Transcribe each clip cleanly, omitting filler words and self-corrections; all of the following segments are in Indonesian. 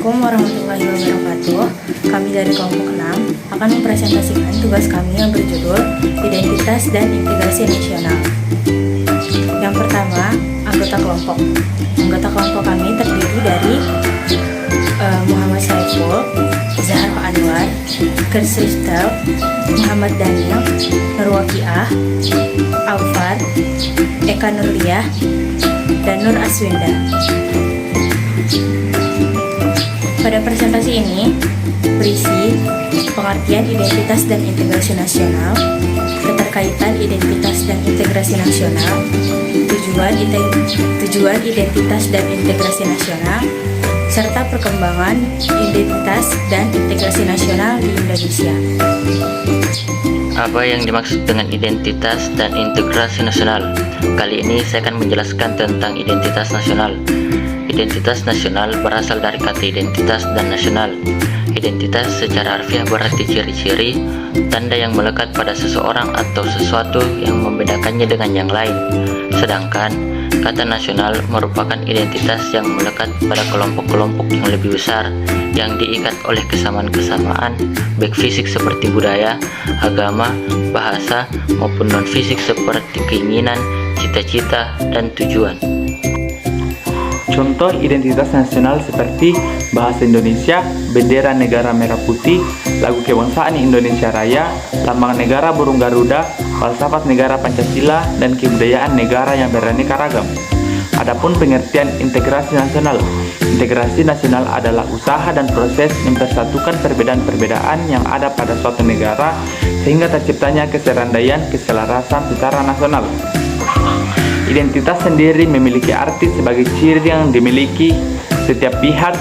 Assalamualaikum warahmatullahi wabarakatuh. Kami dari kelompok 6 akan mempresentasikan tugas kami yang berjudul Identitas dan Integrasi Nasional. Yang pertama, anggota kelompok. Anggota kelompok kami terdiri dari Muhammad Saiful, Zahra Anwar, Kristal, Muhammad Daniel, Nurwakiah, Aufar, Eka Nurliah, dan Nur Aswinda. Pada presentasi ini berisi pengertian identitas dan integrasi nasional, keterkaitan identitas dan integrasi nasional, tujuan identitas dan integrasi nasional, serta perkembangan identitas dan integrasi nasional di Indonesia. Apa yang dimaksud dengan identitas dan integrasi nasional? Kali ini saya akan menjelaskan tentang identitas nasional. Identitas nasional berasal dari kata identitas dan nasional. Identitas secara harfiah berarti ciri-ciri, tanda yang melekat pada seseorang atau sesuatu yang membedakannya dengan yang lain. Sedangkan kata nasional merupakan identitas yang melekat pada kelompok-kelompok yang lebih besar, yang diikat oleh kesamaan-kesamaan baik fisik seperti budaya, agama, bahasa, maupun non-fisik seperti keinginan, cita-cita, dan tujuan. Contoh identitas nasional seperti bahasa Indonesia, bendera negara merah putih, lagu kebangsaan Indonesia Raya, lambang negara burung Garuda, falsafat negara Pancasila, dan kebudayaan negara yang beraneka ragam. Adapun pengertian integrasi nasional. Integrasi nasional adalah usaha dan proses mempersatukan perbedaan-perbedaan yang ada pada suatu negara sehingga terciptanya keserandaian keselarasan secara nasional. Identitas sendiri memiliki arti sebagai ciri yang dimiliki setiap pihak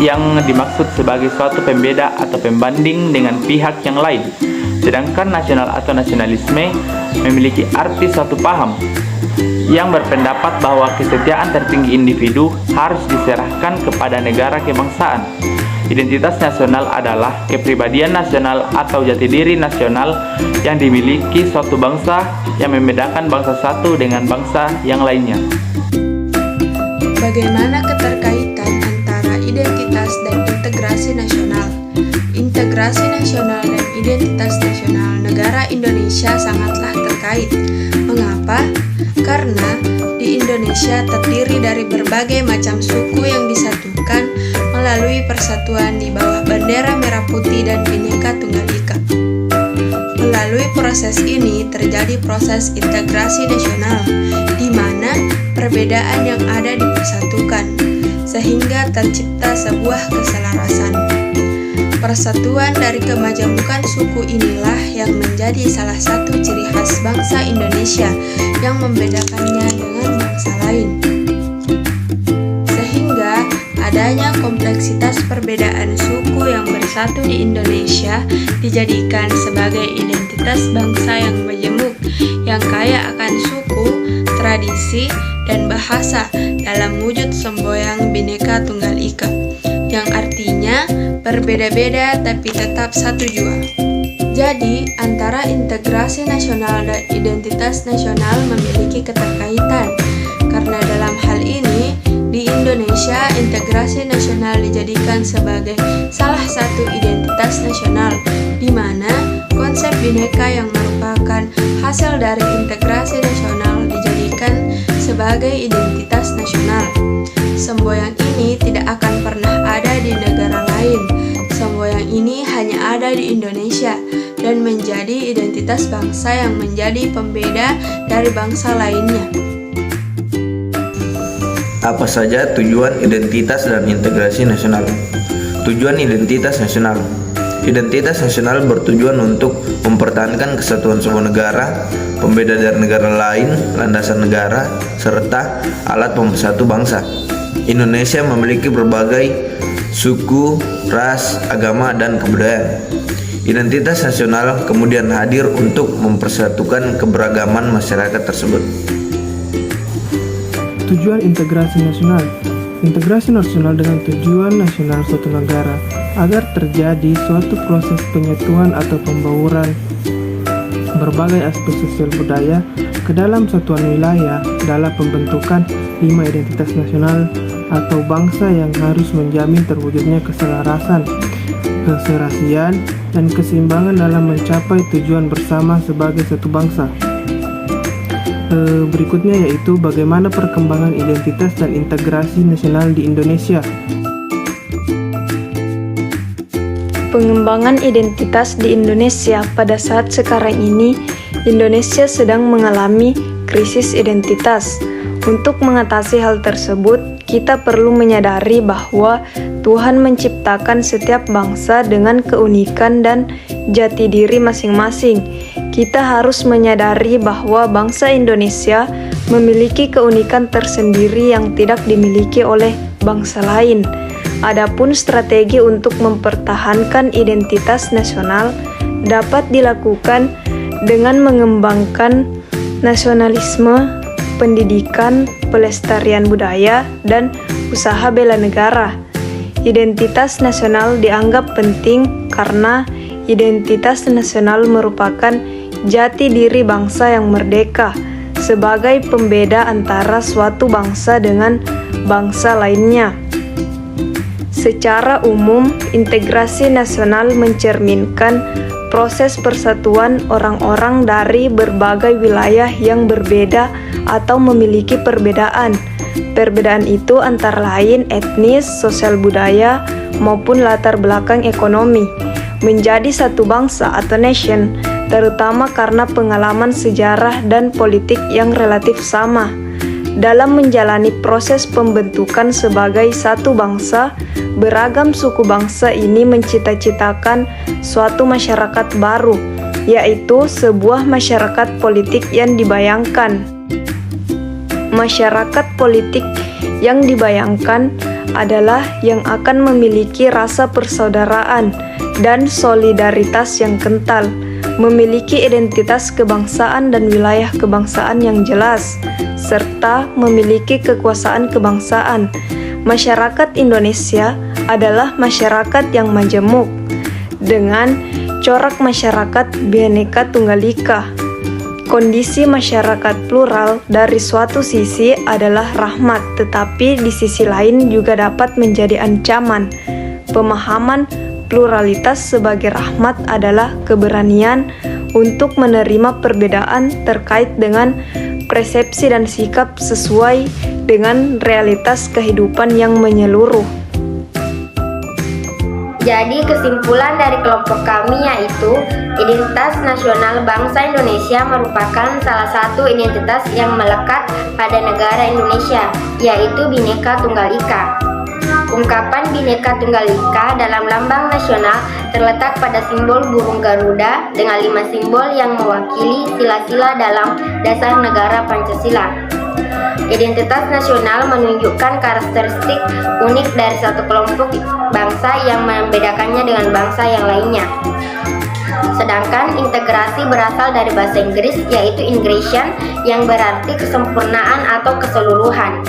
yang dimaksud sebagai suatu pembeda atau pembanding dengan pihak yang lain. Sedangkan nasional atau nasionalisme memiliki arti suatu paham yang berpendapat bahwa kesetiaan tertinggi individu harus diserahkan kepada negara kebangsaan. Identitas nasional adalah kepribadian nasional atau jati diri nasional yang dimiliki suatu bangsa yang membedakan bangsa satu dengan bangsa yang lainnya. Bagaimana keterkaitan antara identitas dan integrasi nasional? Integrasi nasional dan identitas nasional negara Indonesia sangatlah terkait. Mengapa? Karena di Indonesia terdiri dari berbagai macam suku yang disatukan melalui persatuan di bawah bendera merah putih dan Bhinneka Tunggal Ika. Melalui proses ini terjadi proses integrasi nasional, di mana perbedaan yang ada dipersatukan, sehingga tercipta sebuah keselarasan. Persatuan dari kemajemukan suku inilah yang menjadi salah satu ciri khas bangsa Indonesia yang membedakannya dengan bangsa lain. Sehingga adanya kompleksitas perbedaan suku yang bersatu di Indonesia dijadikan sebagai identitas bangsa yang majemuk, yang kaya akan suku, tradisi, dan bahasa dalam wujud semboyan Bhinneka Tunggal Ika, yang artinya berbeda-beda tapi tetap satu jua. Jadi, antara integrasi nasional dan identitas nasional memiliki keterkaitan, karena dalam hal ini di Indonesia, integrasi nasional dijadikan sebagai salah satu identitas nasional, di mana konsep Bhinneka yang merupakan hasil dari integrasi nasional dijadikan sebagai identitas nasional. Semboyan ini tidak akan pernah ada di negara lain. Semboyan ini hanya ada di Indonesia dan menjadi identitas bangsa yang menjadi pembeda dari bangsa lainnya. Apa saja tujuan identitas dan integrasi nasional? Tujuan identitas nasional. Identitas nasional bertujuan untuk mempertahankan kesatuan sebuah negara, pembeda dari negara lain, landasan negara, serta alat pemersatu bangsa. Indonesia memiliki berbagai suku, ras, agama, dan kebudayaan. Identitas nasional kemudian hadir untuk mempersatukan keberagaman masyarakat tersebut. Tujuan integrasi nasional. Integrasi nasional dengan tujuan nasional suatu negara agar terjadi suatu proses penyatuan atau pembauran berbagai aspek sosial budaya ke dalam satuan wilayah dalam pembentukan 5 identitas nasional atau bangsa yang harus menjamin terwujudnya keselarasan, keserasian, dan keseimbangan dalam mencapai tujuan bersama sebagai satu bangsa. Berikutnya yaitu bagaimana perkembangan identitas dan integrasi nasional di Indonesia. Pengembangan identitas di Indonesia pada saat sekarang ini, Indonesia sedang mengalami krisis identitas. Untuk mengatasi hal tersebut, kita perlu menyadari bahwa Tuhan menciptakan setiap bangsa dengan keunikan dan jati diri masing-masing. Kita harus menyadari bahwa bangsa Indonesia memiliki keunikan tersendiri yang tidak dimiliki oleh bangsa lain. Adapun strategi untuk mempertahankan identitas nasional dapat dilakukan dengan mengembangkan nasionalisme, pendidikan, pelestarian budaya, dan usaha bela negara. Identitas nasional dianggap penting karena identitas nasional merupakan jati diri bangsa yang merdeka sebagai pembeda antara suatu bangsa dengan bangsa lainnya. Secara umum, integrasi nasional mencerminkan proses persatuan orang-orang dari berbagai wilayah yang berbeda atau memiliki perbedaan. Perbedaan itu antara lain etnis, sosial budaya, maupun latar belakang ekonomi. Menjadi satu bangsa atau nation, terutama karena pengalaman sejarah dan politik yang relatif sama. Dalam menjalani proses pembentukan sebagai satu bangsa, beragam suku bangsa ini mencita-citakan suatu masyarakat baru, yaitu sebuah masyarakat politik yang dibayangkan. Masyarakat politik yang dibayangkan adalah yang akan memiliki rasa persaudaraan dan solidaritas yang kental, memiliki identitas kebangsaan dan wilayah kebangsaan yang jelas, serta memiliki kekuasaan kebangsaan. Masyarakat Indonesia adalah masyarakat yang majemuk, dengan corak masyarakat Bhinneka Tunggal Ika. Kondisi masyarakat plural dari suatu sisi adalah rahmat, tetapi di sisi lain juga dapat menjadi ancaman. Pemahaman pluralitas sebagai rahmat adalah keberanian untuk menerima perbedaan terkait dengan persepsi dan sikap sesuai dengan realitas kehidupan yang menyeluruh. Jadi kesimpulan dari kelompok kami yaitu identitas nasional bangsa Indonesia merupakan salah satu identitas yang melekat pada negara Indonesia, yaitu Bhinneka Tunggal Ika. Ungkapan Bhinneka Tunggal Ika dalam lambang nasional terletak pada simbol burung Garuda dengan 5 simbol yang mewakili sila-sila dalam dasar negara Pancasila. Identitas nasional menunjukkan karakteristik unik dari satu kelompok bangsa yang membedakannya dengan bangsa yang lainnya. Sedangkan integrasi berasal dari bahasa Inggris yaitu integration yang berarti kesempurnaan atau keseluruhan.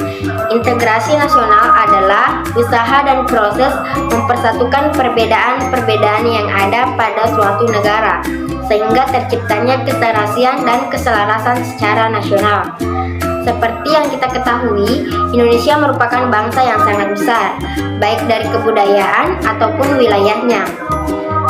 Integrasi nasional adalah usaha dan proses mempersatukan perbedaan-perbedaan yang ada pada suatu negara sehingga terciptanya keserasian dan keselarasan secara nasional. Seperti yang kita ketahui, Indonesia merupakan bangsa yang sangat besar, baik dari kebudayaan ataupun wilayahnya.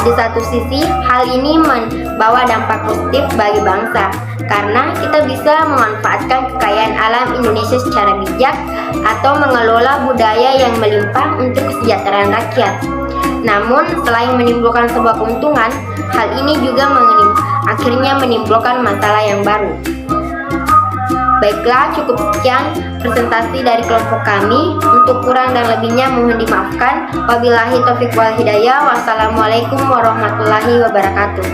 Di satu sisi, hal ini membawa dampak positif bagi bangsa, karena kita bisa memanfaatkan kekayaan alam Indonesia secara bijak atau mengelola budaya yang melimpah untuk kesejahteraan rakyat. Namun, selain menimbulkan sebuah keuntungan, hal ini juga akhirnya menimbulkan masalah yang baru. Baiklah, cukup sekian presentasi dari kelompok kami. Untuk kurang dan lebihnya mohon dimaafkan. Wabillahi taufiq wal hidayah. Wassalamualaikum warahmatullahi wabarakatuh.